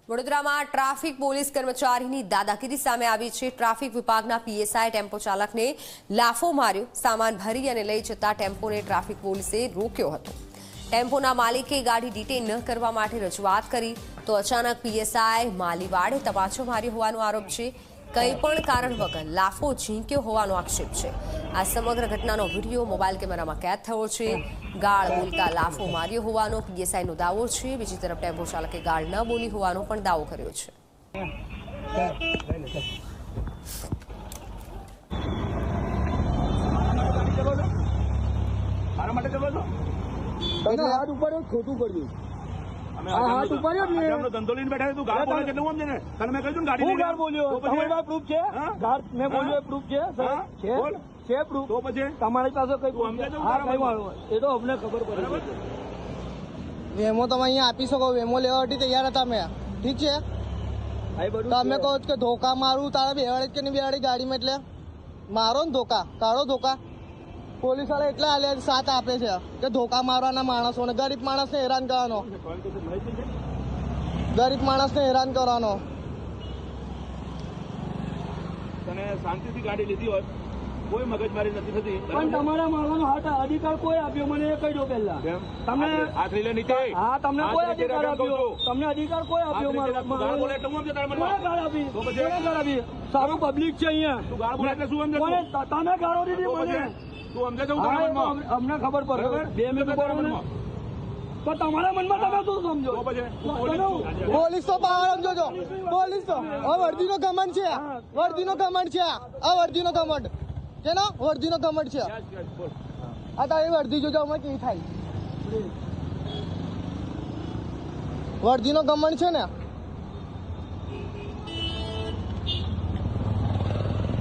વડોદરામાં traffic police કર્મચારીની દાદાગીરી સામે આવી છે। ટ્રાફિક વિભાગના પીએસઆઈ ટેમ્પો ચાલકને લાફો માર્યો। સામાન ભરી અને લઈ જતા ટેમ્પોને ટ્રાફિક પોલીસે રોક્યો હતો। ટેમ્પોના માલિકે ગાડી ડિટેન ન કરવા માટે રજૂઆત કરી તો અચાનક પીએસઆઈ માલીવાડે તપાસો માર્યો હોવાનો આરોપ છે। કંઈ પણ કારણ વગર લાફો ઝીંક્યો હોવાનો આક્ષેપ છે। આ સમગ્ર ઘટનાનો વિડીયો મોબાઈલ કેમેરામાં કેદ થયો છે। ગાળ બોલતા લાફો માર્યો હોવાનો પીએસઆઈનો દાવો છે। બીજી તરફ ટેમ્પો ચાલકે ગાળ ન બોલી હોવાનો પણ દાવો કર્યો છે। હાથ ઉપર ખોટું કર્યું હાથ ઉપર ધંધો લઈને બેઠા તું ગાળ બોલે કેટલું સમજે ને તને મેં કહ્યું ગાડી ગાળ બોલ્યો તમારી પાસે પ્રૂફ છે ગાળ મેં બોલ્યો પ્રૂફ છે છે પ્રૂફ તો પછી તમારી પાસે કઈ એ તો અમને ખબર પડે વેમો તમે અહીંયા આપી શકો વેમો લેવા માટે તૈયાર હતા મેં ઠીક છે તમે કહો કે ધોકા મારું તારા બેવાડી કે નહીં બેવાડી ગાડીમાં એટલે મારો ને ધોકા તારો ધોકા પોલીસ વાળા એટલા હાલે સાથ આપે છે કે ધોકા મારવાના માણસોને ગરીબ માણસને હેરાન કરવાનો ગરીબ માણસને હેરાન કરવાનો તને શાંતિથી ગાડી લીધી હોય કોઈ મગજમારી નથી થતી પણ તમારા મારવાનો હાથ અધિકાર કોઈ આપ્યો મને એ કહી દો પહેલા તમે હાથ લઈ લે નીચે હા તમને કોઈ અધિકાર આપ્યો તમને અધિકાર કોઈ આપ્યો ગાળ બોલે એટલું સમજે તારા મનમાં ગાળ આપી ગાળ આપી સારું પબ્લિક છે અહીંયા તું ગાળ બોલે એટલે શું સમજે તમે ગાળો દીધી મને તું સમજે જવું તારા મનમાં અમને ખબર પડે 2 મિનિટ ઉપર તો તમારા મનમાં તમે શું સમજો પોલીસ તો બહાર સમજો છો પોલીસ તો આ વર્દીનો ઘમંડ છે વર્દીનો ઘમંડ છે આ વર્દીનો ઘમંડ છે ને વર્દીનો ઘમંડ છે આ તારી વર્દી જોજો અમે કેવી થાય વર્દીનો ઘમંડ છે ને